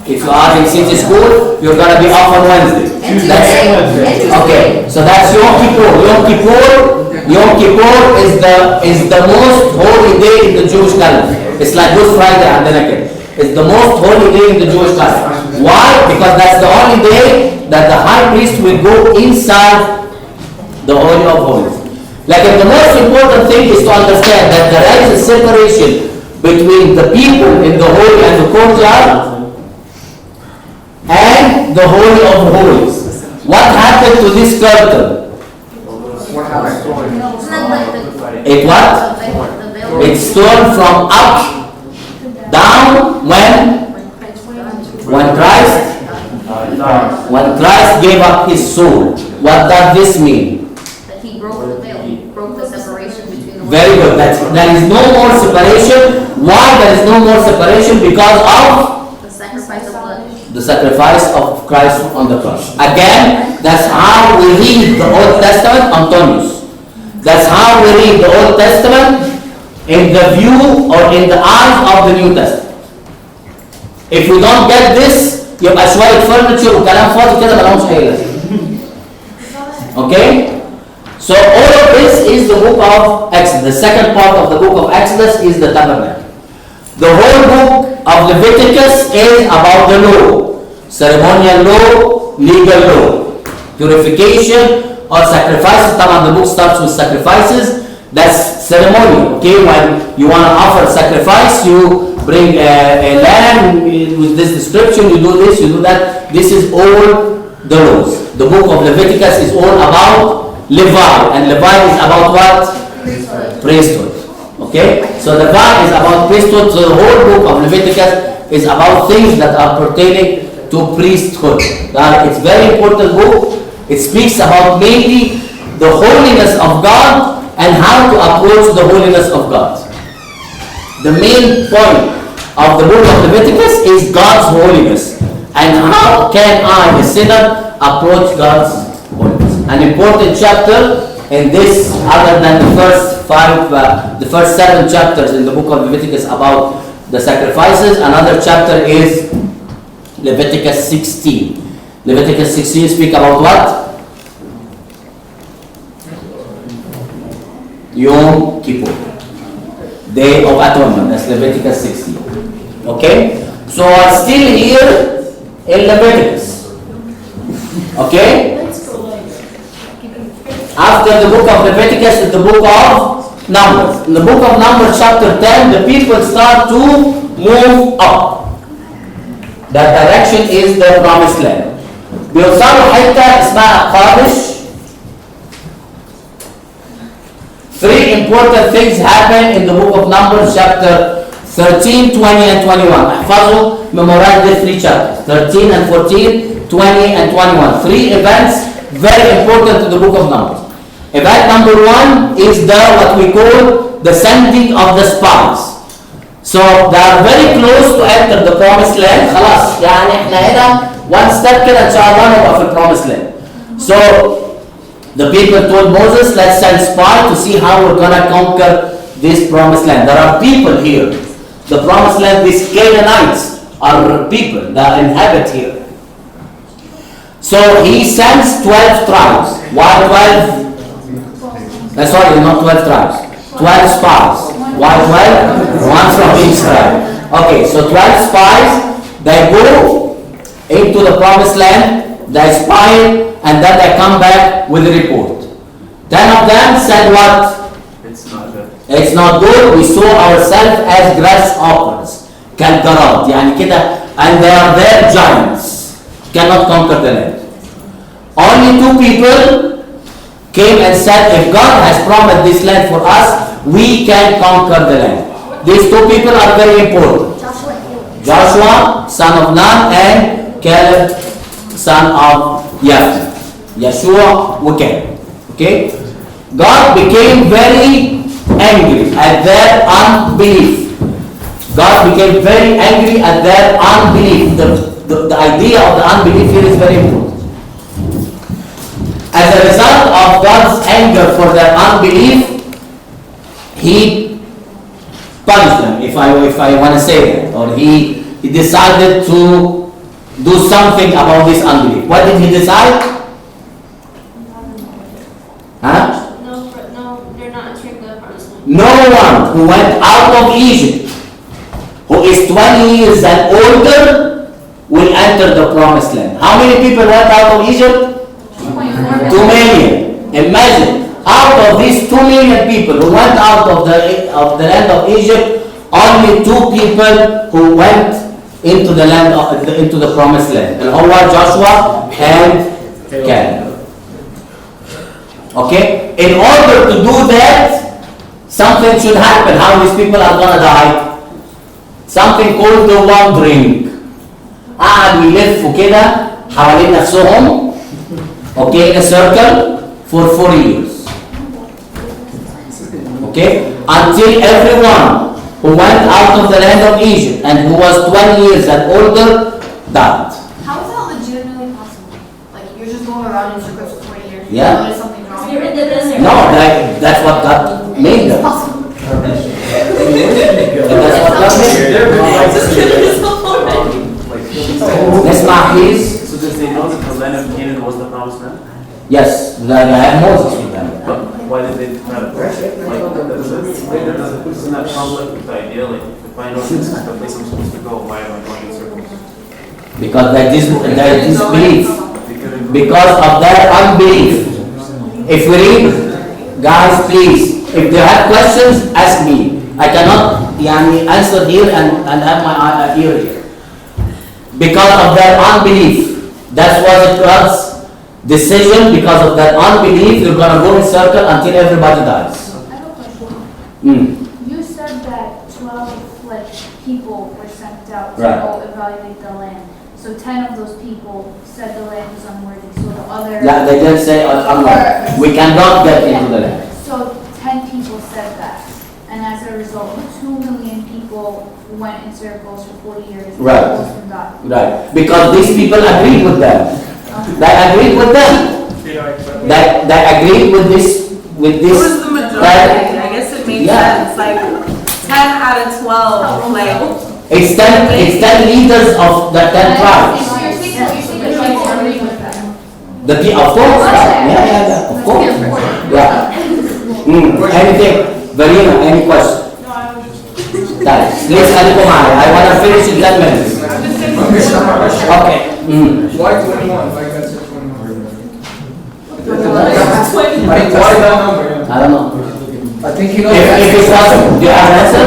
If you are in city school, you're gonna be off on Wednesday. Okay, so that's Yom Kippur. Yom Kippur is the most holy day in the Jewish calendar. It's like Good Friday and then again. It's the most holy day in the Jewish calendar. Why? Because that's the only day that the high priest will go inside the Holy of Holies. Like the most important thing is to understand that there is a separation between the people in the holy and the courtyard and the Holy of Holies. What happened to this curtain? It what? It's torn from up down when Christ gave up his soul. What does this mean? That he broke the veil, he broke the separation between the Very good. There is no more separation. Why there is no more separation? Because of the sacrifice of blood. the sacrifice of Christ on the cross. Again, that's how we read the Old Testament, Antonius. That's how we read the Old Testament in the view or in the eyes of the New Testament. If we don't get this, يبقى شوية furniture وكلام فاضي كده ملهمش أي لازمة. Okay? So all of this is the book of Exodus. The second part of the book of Exodus is the tabernacle. The whole book of Leviticus is about the law. Ceremonial law, legal law. Purification or sacrifices. The book starts with sacrifices. That's ceremonial. Okay? When you want to offer sacrifice, you bring a lamb with this description, you do this, you do that. This is all the laws. The book of Leviticus is all about Levi, and Levi is about what? Priesthood. Okay? So Levi is about priesthood, so the whole book of Leviticus is about things that are pertaining to priesthood. It's a very important book. It speaks about mainly the holiness of God and how to approach the holiness of God. The main point of the book of Leviticus is God's holiness. And how can I, a sinner, approach God's holiness? An important chapter in this, other than the first 7 chapters in the book of Leviticus about the sacrifices, another chapter is Leviticus 16. Leviticus 16 speak about what? Yom Kippur, Day of Atonement. That's Leviticus 16. Okay? So I'm still here in Leviticus. Okay? After the book of Leviticus is the book of Numbers. In the book of Numbers chapter 10, the people start to move up. The direction is the promised land. بيوصلوا حتة اسمها قادش. 3 important things happen in the book of Numbers chapter 13, 20 and 21. احفظوا, memorize the 3 chapters. 13 and 14, 20 and 21. 3 events very important to the book of Numbers. Event number 1 is what we call the sending of the spies. So they are very close to enter the promised land. خلاص يعني احنا هنا one step كده ان شاء الله نبقى في promised land. So the people told Moses, let's send spies to see how we're gonna conquer this promised land. There are people here. The promised land, these Canaanites are people that inhabit here. So he sends 12 tribes. Why 12? Sorry, not 12 tribes. 12 spies. Why 12? One from each tribe. Okay, so 12 spies, they go into the promised land, they spy, and then they come back with a report. 10 of them said what? It's not good. It's not good. We saw ourselves as grasshoppers. كالجراد يعني كده, and they are their giants. Cannot conquer the land. Only 2 people came and said, if God has promised this land for us, we can conquer the land. These 2 people are very important. Joshua, son of Nun, and Caleb, son of Yephthah. Yeshua and Caleb. Okay? God became very angry at their unbelief. God became very angry at their unbelief. The idea of the unbelief here is very important. As a result of God's anger for their unbelief, He punished them, if I want to say that, or he decided to do something about this unbelief. What did he decide? Huh? No, they're not entering the promised land. No one who went out of Egypt, who is 20 years and older, will enter the promised land. How many people went out of Egypt? 2 million. Imagine, out of these 2 million people who went out of the land of Egypt, only 2 people who went into the land into the promised land. And who were Joshua and Caleb. Okay? In order to do that, something should happen. How these people are gonna die? Something called the wandering. قعدوا يلفوا كده حوالين نفسهم. Okay, in a circle for 4 years. Okay? Until everyone who went out of the land of Egypt and who was 20 years and older died. How is that legitimately possible? Like, you're just going around in circles for 40 years. Yeah. You notice something wrong. You're in the desert. No, that's what God made them. It's possible. That's what God made them. Nسمع please. So did they know that the land of Canaan was the promised land? Yes, they had Moses with them. But why did they try to like isn't that conflict with the idea? Like if I know this is the place I'm supposed to go, why am I going in circles? Because they disbelief. Because of their unbelief. If we read, guys, please, if they have questions, ask me. I cannot answer here and have my ear here. Because of their unbelief. That was God's decision. Because of that unbelief, you're going to go in circle until everybody dies. I have a question. Mm. You said that 12 people were sent out to Right. go evaluate the land. So 10 of those people said the land was unworthy. So the other... Yeah, they didn't say, we cannot get into the land. So 10 people said that. And as a result, 2 million people went in circles for 40 years. Right. Most of them died. Right. Because these people agreed with them. They agreed with them. They agreed with this. It was the majority. I guess it makes sense. Like 10 out of 12. Like It's 10 leaders of the 10 tribes. You're saying the people agreed with them. The of course. Yeah, of course. Yeah. Anything? Verena, any question? Guys, please help me. I want to finish in 10 minutes. Okay. Why 21? Why that's a 21? Why Why that number? I don't know. I think you know. If it was, do you have an answer?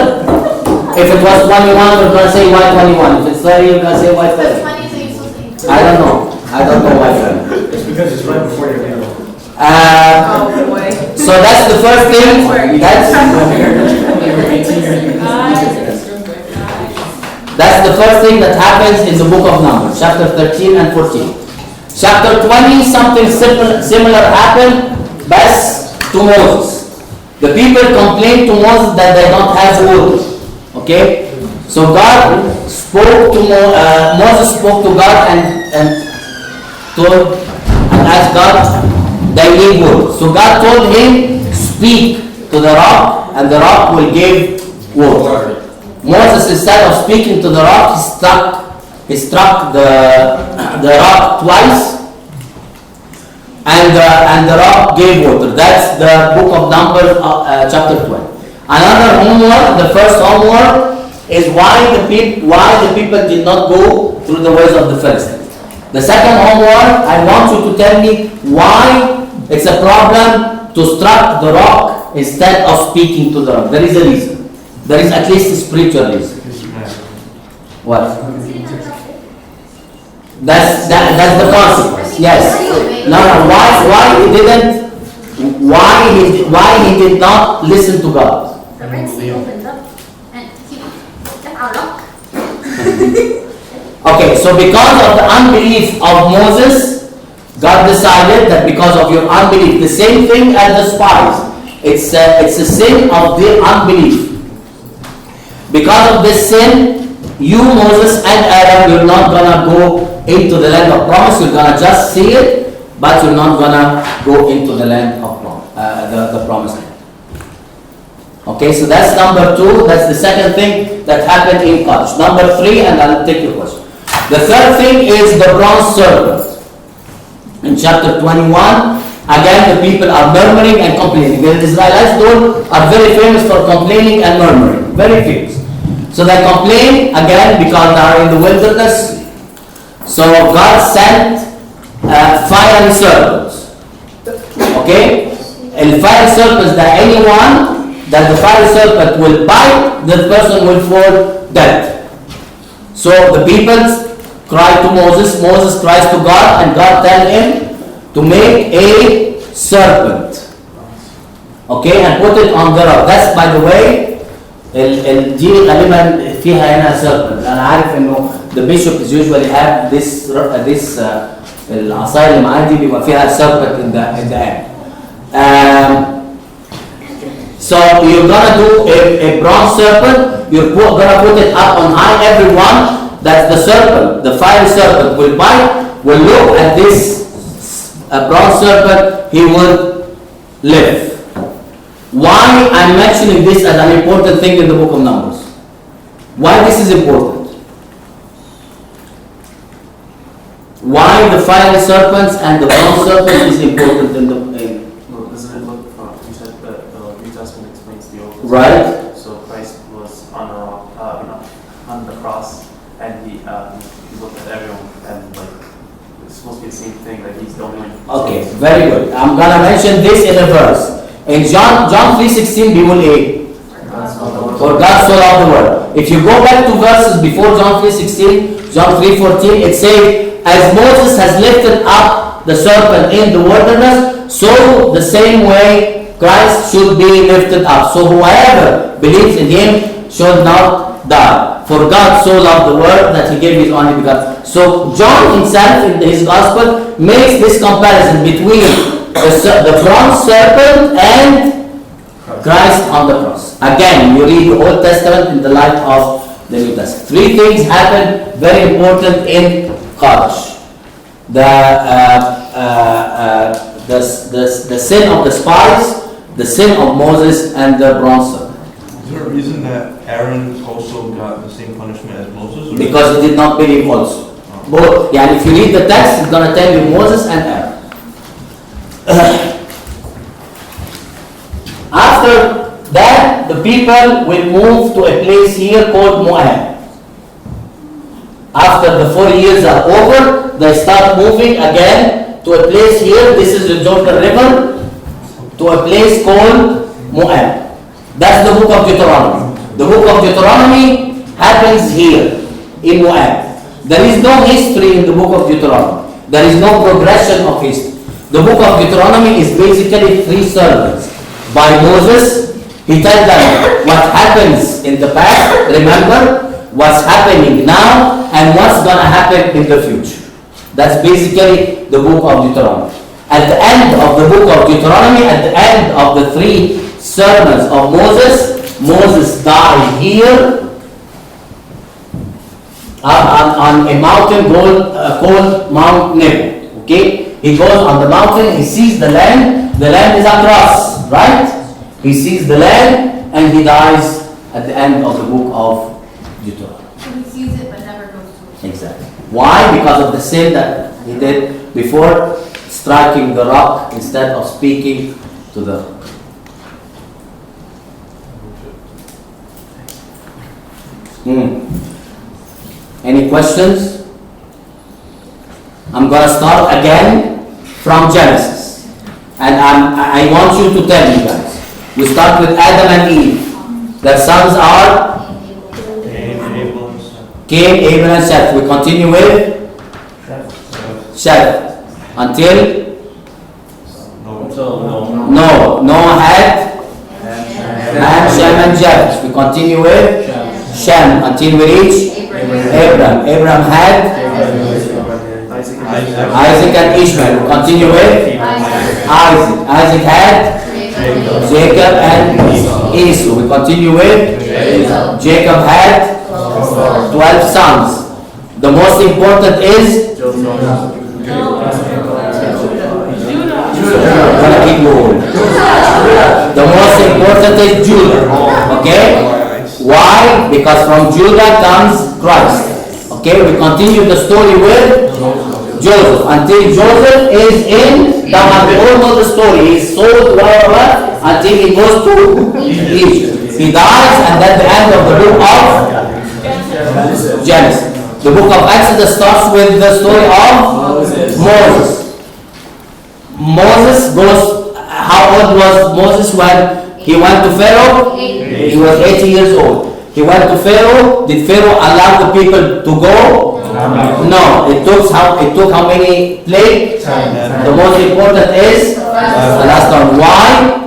If it was 21, we're going to say why 21. If it's 30, you're going to say why 30. I don't know. I don't know why 30. It's because it's right before your meal. oh boy. So that's the first thing. That's the first thing that happens in the book of Numbers, chapter 13 and 14. Chapter 20, something similar happened, but to Moses. The people complained to Moses that they don't have water. Okay? So God spoke to Moses spoke to God and asked God, they need water. So God told him, speak to the rock, and the rock will give water. Moses, instead of speaking to the rock, he struck the rock twice, and the rock gave water. That's the book of Numbers, chapter 20. Another homework, the first homework, is why the people did not go through the ways of the Philistines. The second homework, I want you to tell me why it's a problem to strike the rock instead of speaking to the rock. There is a reason. There is at least a spiritual reason. What? That's the consequence. Yes. No. Why he did not listen to God? The Red Sea opened up and he took our rock. Okay, so because of the unbelief of Moses, God decided that because of your unbelief, the same thing as the spies, it's a sin of their unbelief. Because of this sin, you, Moses and Aaron, you're not gonna go into the land of promise. You're gonna just see it, but you're not gonna go into the land of promise, the promised land. Okay, so that's number 2. That's the second thing that happened in Kadesh. Number 3, and I'll take your question. The third thing is the bronze serpent. In chapter 21, again the people are murmuring and complaining. The Israelites are very famous for complaining and murmuring. Very famous. So they complain again because they are in the wilderness. So God sent fiery serpents. Okay? And fiery serpents, that anyone that the fiery serpent will bite, the person will fall dead. So the people cry to Moses. Moses cries to God, and God tells him to make a serpent. Okay? And put it on the rock. That's, by the way, دي غالبا فيها هنا serpent. انا عارف انه the bishops usually have this العصايه اللي معايا دي بيبقى فيها serpent in the end. So you're gonna do a bronze serpent. You're gonna put it up on high. Everyone that the serpent, the fiery serpent, will bite, will look at this bronze serpent. He will live. Why I'm mentioning this as an important thing in the book of Numbers? Why this is important? Why the fiery serpents and the bronze serpent is important in the Well, doesn't it look, you said that the New Testament explains the Old Testament. right? So Christ was on the rock, on the cross, and he looked at everyone, and like it's supposed to be the same thing. Like he's the only one. Okay, very good. I'm gonna mention this in a verse. In John 3:16, بيقول ايه? For God so loved the world. If you go back to verses before John 3:16, John 3:14, it says, as Moses has lifted up the serpent in the wilderness, so the same way Christ should be lifted up. So whoever believes in him should not die. For God so loved the world that he gave his only begotten. So John himself in his gospel makes this comparison between the bronze serpent and Christ on the cross. Again, you read the Old Testament in the light of the New Testament. Three things happen very important in Kadesh. The sin of the spies, the sin of Moses, and the bronze serpent. Is there a reason that Aaron also got the same punishment as Moses? Or Because he did not believe also. Both. Yeah, if you read the text, it's going to tell you Moses and Aaron. After that, the people will move to a place here called Moab. After the 4 years are over, they start moving again to a place here. This is the Jordan River, to a place called Moab. That's the book of Deuteronomy. The book of Deuteronomy happens here in Moab. There is no history in the book of Deuteronomy. There is no progression of history. The book of Deuteronomy is basically 3 sermons by Moses. He tells them what happens in the past, remember, what's happening now, and what's going to happen in the future. That's basically the book of Deuteronomy. At the end of the book of Deuteronomy, at the end of the 3 sermons of Moses, Moses died here on a mountain called Mount Nebo. Okay? He goes on the mountain, he sees the land is across, right? He sees the land and he dies at the end of the book of Deuteronomy. So he sees it but never goes to it. Exactly. Why? Because of the sin that he did before striking the rock instead of speaking to the rock. Any questions? I'm going to start again from Genesis. And I want you to tell me guys. We start with Adam and Eve. Their sons are Cain, Abel, and Seth. We continue with Seth. Until Noah had Ham, Shem, and Japheth. We continue with Shem until we reach Abraham. Abraham had Isaac and Ishmael. We continue with Isaac. Isaac had Jacob and Esau. We continue with Jacob had 12 sons. The most important is the most important is Judah. Okay? Why? Because from Judah comes Christ. Okay, we continue the story with Joseph until Joseph is in Damascus. We all know the story. He's sold wherever until he goes to Egypt. He dies, and then the end of the book of Genesis. The book of Exodus starts with the story of Moses. Moses goes. How old was Moses when he went to Pharaoh? He was 80 years old. He went to Pharaoh. Did Pharaoh allow the people to go? No. It took how many plagues? The most important is the last one. Why?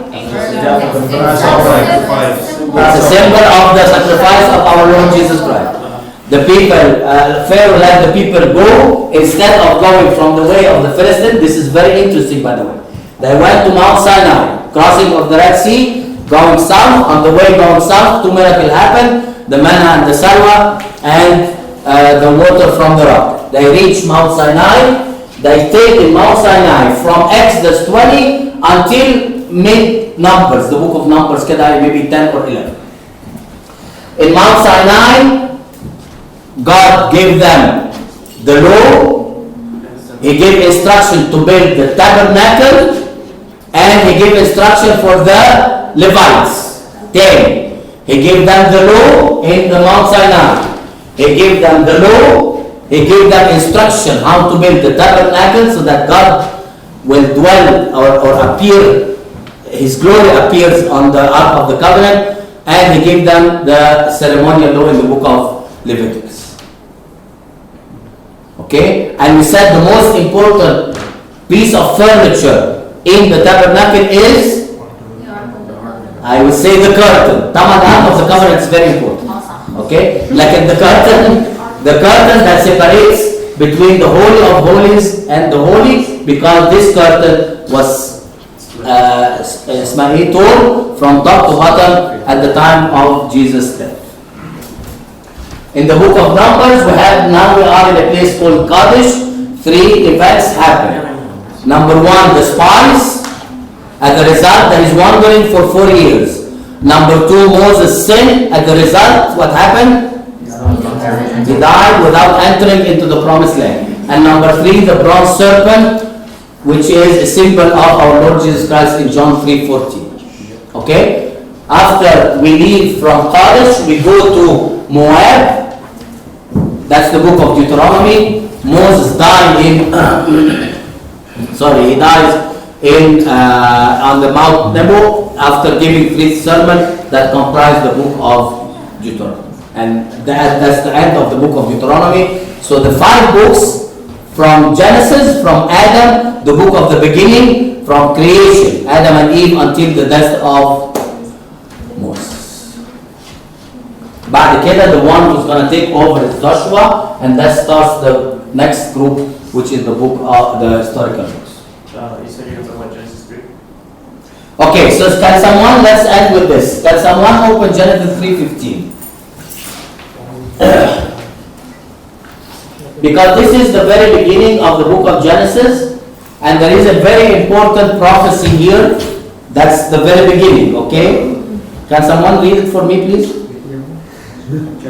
It's a symbol of the sacrifice of our Lord Jesus Christ. The people, Pharaoh let the people go instead of going from the way of the Philistines. This is very interesting, by the way. They went to Mount Sinai, crossing of the Red Sea, going south. On the way going south, two miracles happened: the manna and the salwa, and the water from the rock. They reach Mount Sinai. They take in Mount Sinai from Exodus 20 until mid-Numbers, the book of Numbers, maybe 10 or 11. In Mount Sinai, God gave them the law. He gave instruction to build the tabernacle, and he gave instruction for the Levites. 10. He gave them the law in the Mount Sinai. He gave them the law. He gave them instruction how to build the tabernacle so that God will dwell or appear. His glory appears on the Ark of the Covenant, and he gave them the ceremonial law in the book of Leviticus. Okay? And we said the most important piece of furniture in the tabernacle is, I would say, the curtain. The Ark of the Covenant is very important. Okay? Like in the curtain that separates between the Holy of Holies and the Holy, because this curtain was torn from top to bottom at the time of Jesus' death. In the book of Numbers, we are in a place called Kadesh. 3 events happen. Number 1, the spies. As a result, there is wandering for 4 years. Number 2, Moses sinned. As a result, what happened? He died without entering into the promised land. And number 3, the bronze serpent, which is a symbol of our Lord Jesus Christ in John 3:14. Okay? After we leave from Kadesh, we go to Moab. That's the book of Deuteronomy. Moses died he dies on the Mount Nebo after giving 3 sermons that comprise the book of Deuteronomy. And that's the end of the book of Deuteronomy. So the 5 books from Genesis, from Adam, the book of the beginning, from creation, Adam and Eve, until the death of Moses. بعد كده the one who's going to take over is Joshua, and that starts the next group, which is the book of the historical books. You said you're going to talk about Genesis 3? Okay, so can someone, let's end with this. Can someone open Genesis 3:15? Because this is the very beginning of the book of Genesis, and there is a very important prophecy here. That's the very beginning, okay? Can someone read it for me, please?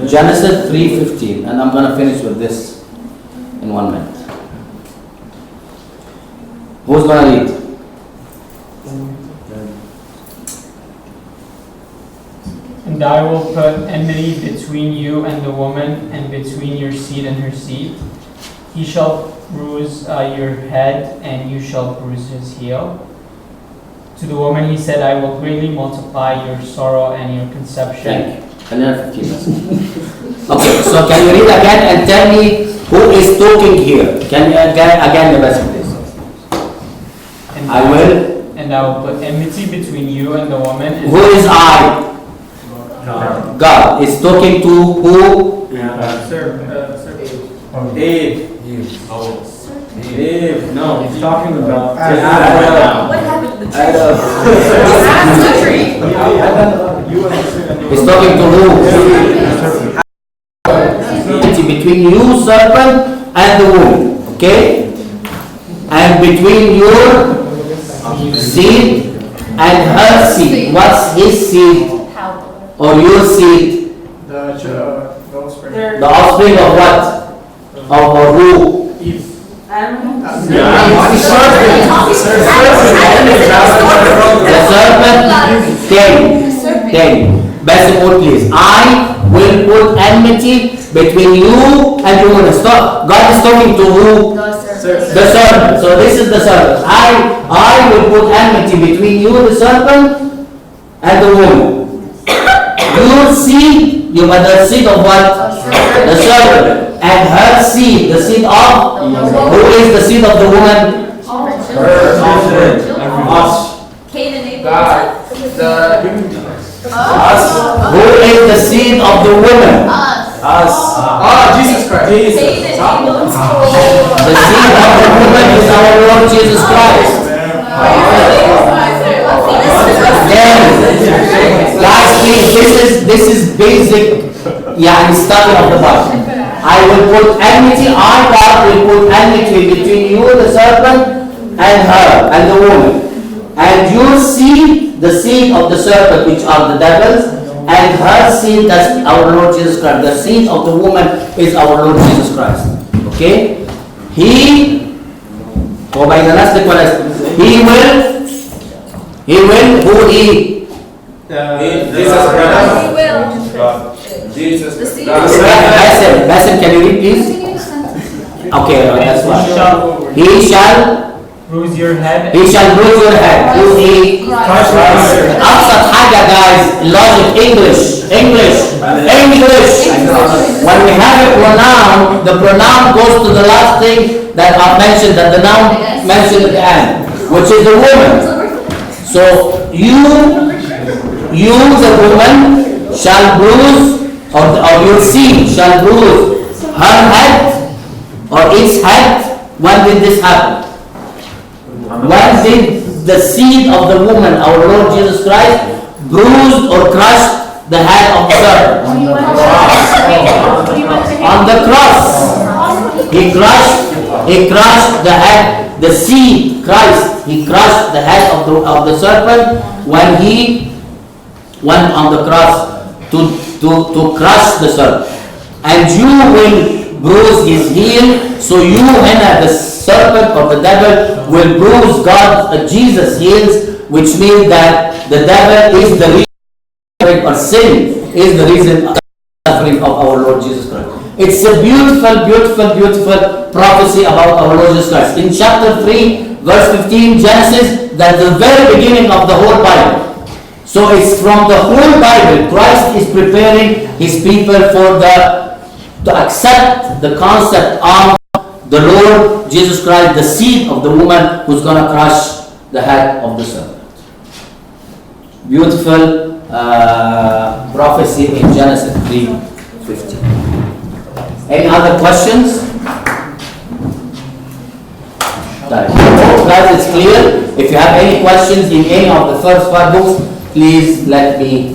Genesis 3:15, and I'm going to finish with this in 1 minute. Who's going to read? And I will put enmity between you and the woman, and between your seed and her seed. He shall bruise your head, and you shall bruise his heel. To the woman he said, I will greatly multiply your sorrow and your conception. Okay, so can you read again and tell me who is talking here? Can you again the best please? And I will. And I will put enmity between you and the woman. And who is I? God is talking to who? Eve. No, he's talking about What happened to the tree? He's talking to who? Between you, serpent, and the womb. Okay? And between your seed and her seed. What's his seed? Or your seed? the offspring. The offspring of what? or who? The serpent came. Basimur, please. I will put enmity between you and the woman. Stop. God is talking to who? The serpent. So this is the serpent. I will put enmity between you, the serpent, and the woman. Your seed, the seed of what? The serpent. And her seed, the seed of? Who is the seed of the woman? Us. Cain and Abel. God. Us. Who is the seed of the woman? Us. Jesus Christ. Cain and Abel. The seed of the woman is our Lord Jesus Christ. Guys, please, this is basic study of the Bible. I will put enmity, God will put enmity between you, the serpent, and her, and the woman. And your seed, the seed of the serpent, which are the devils, and her seed, that's our Lord Jesus Christ. The seed of the woman is our Lord Jesus Christ. Okay? He will, who he? Jesus Christ. Jesus Christ. Basim, can you read please? Okay, that's fine. He shall bruise your head. He shall bruise your head. Who he? Absat haga, guys. Logic, English. When we have a pronoun, the pronoun goes to the last thing that I mentioned, that the noun mentioned at the end, which is the woman. So you, the woman, shall bruise, or your seed shall bruise her head, or its head. When did this happen? When did the seed of the woman, our Lord Jesus Christ, bruised or crushed the head of the serpent? On the cross. He crushed the head, the seed, Christ. He crushed the head of the serpent when he went on the cross to crush the serpent. And you will bruise his heel, so you, the serpent or the devil, will bruise Jesus' heels, which means that the devil is the reason, or sin is the reason of the suffering of our Lord Jesus Christ. It's a beautiful prophecy about our Lord Jesus Christ. In chapter 3, verse 15, Genesis, that's the very beginning of the whole Bible. So it's from the whole Bible, Christ is preparing his people to accept the concept of the Lord Jesus Christ, the seed of the woman who's going to crush the head of the serpent. Beautiful prophecy in Genesis 3:15. Any other questions? Guys, it's clear. If you have any questions in any of the first 5 books, please let me